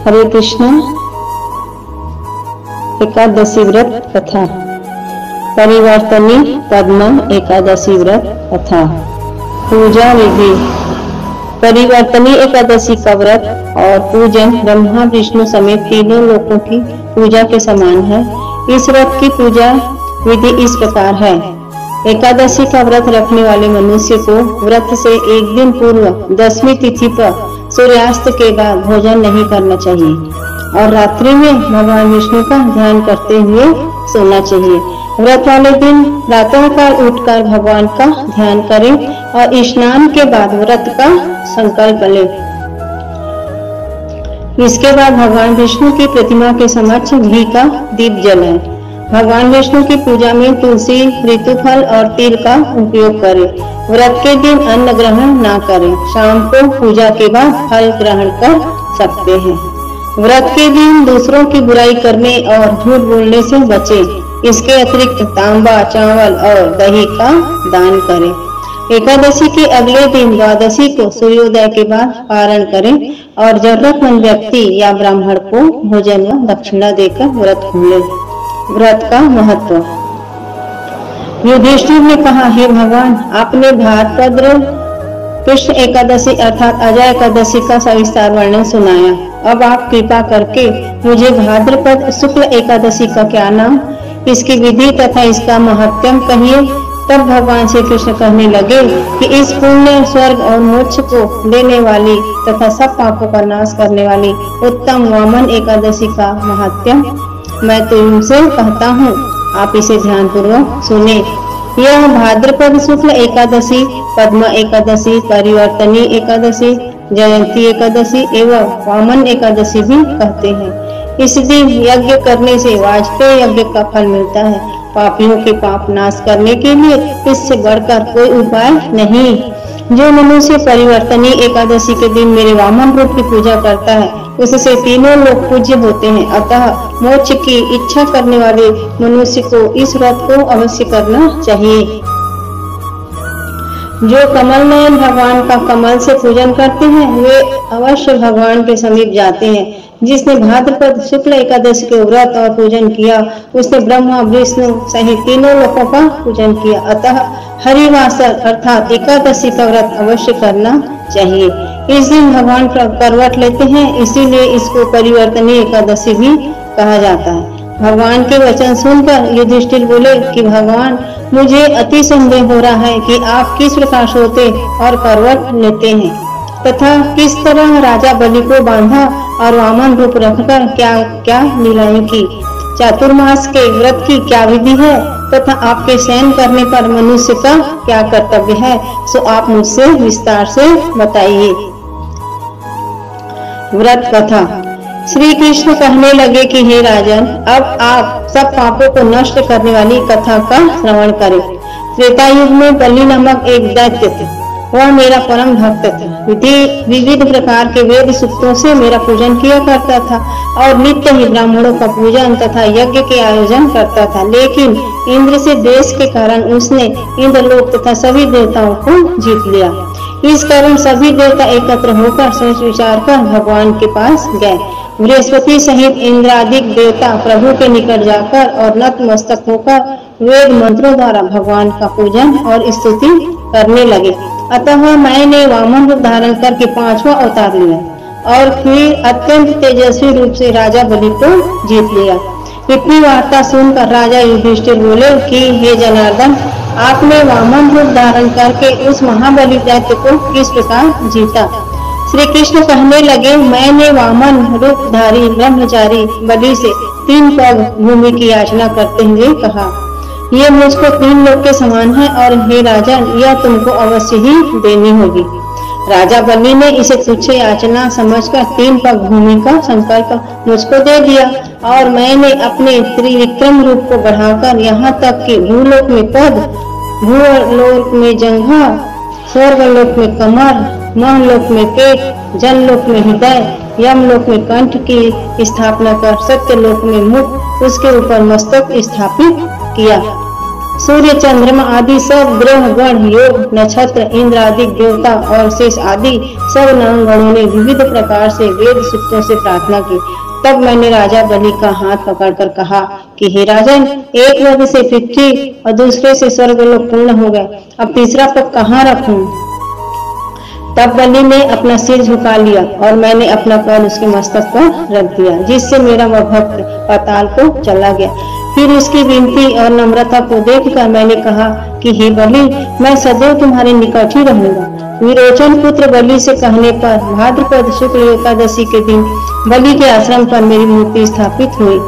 हरे कृष्ण। एकादशी व्रत कथा। परिवर्तनी पद्म एकादशी व्रत कथा। पूजा विधि। परिवर्तनी एकादशी का व्रत और पूजन ब्रह्मा विष्णु समेत तीनों लोकों की पूजा के समान है। इस व्रत की पूजा विधि इस प्रकार है। एकादशी का व्रत रखने वाले मनुष्य को व्रत से एक दिन पूर्व 10वीं तिथि पर सूर्यास्त के बाद भोजन नहीं करना चाहिए और रात्रि में भगवान विष्णु का ध्यान करते हुए सोना चाहिए। व्रत वाले दिन प्रातःकाल उठकर भगवान का ध्यान करें और स्नान के बाद व्रत का संकल्प लें। इसके बाद भगवान विष्णु की प्रतिमा के समक्ष घी का दीप जलाएं। भगवान विष्णु की पूजा में तुलसी, ऋतुफल और तिल का उपयोग करें। व्रत के दिन अन्न ग्रहण ना करें। शाम को पूजा के बाद फल ग्रहण कर सकते हैं। व्रत के दिन दूसरों की बुराई करने और झूठ बोलने से बचें। इसके अतिरिक्त तांबा, चावल और दही का दान करें। एकादशी के अगले दिन द्वादशी को सूर्योदय के बाद पारण करें और जरूरतमंद व्यक्ति या ब्राह्मण को भोजन व दक्षिणा देकर व्रत खोलें। व्रत का महत्व। युधिष्ठिर ने कहा, हे भगवान, आपने भाद्रपद कृष्ण एकादशी अर्थात अजय एकादशी का सविस्तार वर्णन सुनाया। अब आप कृपा करके मुझे भाद्रपद शुक्ल एकादशी का क्या नाम, इसकी विधि तथा इसका महत्व कहिए। तब भगवान श्री कृष्ण कहने लगे कि इस पुण्य, स्वर्ग और मोक्ष को देने वाली तथा सब पापों का नाश करने वाली उत्तम वामन एकादशी का महत्व मैं तुमसे कहता हूँ, आप इसे ध्यान पूर्वक सुने। यह भाद्रपद शुक्ल एकादशी, पद्म एकादशी, परिवर्तनी एकादशी, जयंती एकादशी एवं वामन एकादशी भी कहते हैं। इस दिन यज्ञ करने से वाजपेय यज्ञ का फल मिलता है। पापियों के पाप नाश करने के लिए इससे बढ़कर कोई उपाय नहीं। जो मनुष्य परिवर्तनी एकादशी के दिन मेरे वामन रूप की पूजा करता है, उससे तीनों लोग पूज्य होते हैं। अतः मोक्ष की इच्छा करने वाले मनुष्य को इस व्रत को अवश्य करना चाहिए। जो कमल नयन भगवान का कमल से पूजन करते हैं, वे अवश्य भगवान के समीप जाते हैं। जिसने भाद्रपद शुक्ल एकादशी के व्रत और पूजन किया, उसने ब्रह्मा विष्णु सहित तीनों लोकों का पूजन किया। अतः हरिवासर अर्थात एकादशी का व्रत अवश्य करना चाहिए। इस दिन भगवान करवट लेते हैं, इसीलिए इसको परिवर्तनीय एकादशी भी कहा जाता है। भगवान के वचन सुनकर युधिष्ठिर बोले कि भगवान, मुझे अति संदेह हो रहा है कि आप किस प्रकार सोते और करवट लेते हैं तथा किस तरह राजा बलि को बांधा और वामन रूप रखकर क्या क्या लीलाएं की। चातुर्मास के व्रत की क्या विधि है तथा आपके शयन करने पर मनुष्य का क्या कर्तव्य है, सो आप मुझसे विस्तार से बताइए। व्रत कथा। श्री कृष्ण कहने लगे कि हे राजन, अब आप सब पापों को नष्ट करने वाली कथा का श्रवण करें। त्रेता युग में बलि नामक एक दैत्य थे। वह मेरा परम भक्त था। विविध प्रकार के वेद सूक्तों से मेरा पूजन किया करता था और नित्य ही ब्राह्मणों का पूजन तथा यज्ञ के आयोजन करता था। लेकिन इंद्र से द्वेष के कारण उसने इंद्रलोक तथा सभी देवताओं को जीत लिया। इस कारण सभी देवता एकत्र होकर सोच विचार कर भगवान के पास गए। बृहस्पति सहित इंद्रादिक देवता प्रभु के निकट जाकर और नतमस्तक होकर वेद मंत्रों द्वारा भगवान का पूजन और स्तुति करने लगे। अतः मैंने वामन रूप धारण करके 5वां अवतार लिया और फिर अत्यंत तेजस्वी रूप से राजा बलि को जीत लिया। इतनी वार्ता सुनकर राजा युधिष्ठिर बोले कि हे जनार्दन, आपने वामन रूप धारण करके उस महाबली दैत्य को किस प्रकार जीता। श्री कृष्ण कहने लगे, मैंने वामन रूपधारी ब्रह्मचारी बलि से 3 पग भूमि की याचना करते हुए कहा, ये मुझको 3 लोक के समान है और हे राजन, यह तुमको अवश्य ही देनी होगी। राजा बलि ने इसे तुच्छ याचना समझकर 3 पग भूमि का संकल्प मुझको दे दिया और मैंने अपने त्रिविक्रम रूप को बढ़ाकर यहाँ तक कि भूलोक में पद, भूलोक में जंघा, स्वर्गलोक में कमर, महलोक में पेट, जनलोक में हृदय, यमलोक में कंठ की स्थापना कर सत्यलोक में मुख, उसके ऊपर मस्तक स्थापित किया। सूर्य चंद्रमा आदि सब ग्रह गण योग नक्षत्र इंद्र आदि देवता और शेष आदि सब नामगणों ने विविध प्रकार से वेद सूक्तों से प्रार्थना की। तब मैंने राजा बलि का हाथ पकड़कर कहा कि हे राजन, एक वर्ग से पृथ्वी और दूसरे से स्वर्गलोक पूर्ण हो गए, अब तीसरा पग कहाँ रखूं? तब बलि ने अपना सिर झुका लिया और मैंने अपना पैर उसके मस्तक पर रख दिया, जिससे मेरा वह भक्त पाताल को चला गया। फिर उसकी विनती और नम्रता को देखकर मैंने कहा कि हे बलि, मैं सदैव तुम्हारे निकट ही रहूंगा। विरोचन पुत्र बलि से कहने पर भाद्रपद शुक्ल एकादशी के दिन बलि के आश्रम पर मेरी मूर्ति स्थापित हुई।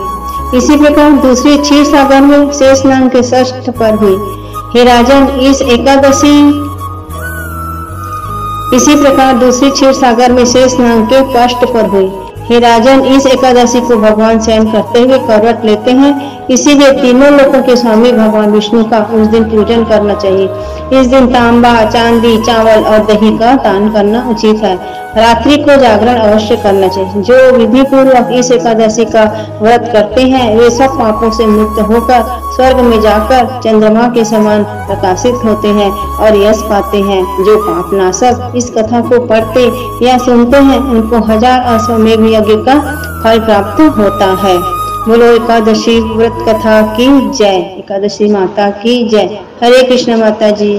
इसी प्रकार दूसरी क्षीर सागर में शेष नाम के षष्ठ पर हुई। हे राजन, इसी प्रकार दूसरी क्षीर सागर में शेष नाम के पष्ट पर हुई। हे राजन, इस एकादशी को भगवान शयन करते हुए करवट लेते हैं, इसीलिए तीनों लोकों के स्वामी भगवान विष्णु का उस दिन पूजन करना चाहिए। इस दिन तांबा, चांदी, चावल और दही का दान करना उचित है। रात्रि को जागरण अवश्य करना चाहिए। जो विधि पूर्वक इस एकादशी का व्रत करते हैं वे सब पापों से मुक्त होकर स्वर्ग में जाकर चंद्रमा के समान प्रकाशित होते हैं और यश पाते हैं। जो पापनाशक इस कथा को पढ़ते या सुनते हैं उनको 1000 अश्वमेध यज्ञ का फल प्राप्त होता है। बोलो एकादशी व्रत कथा की जय। एकादशी माता की जय। हरे कृष्ण माता जी।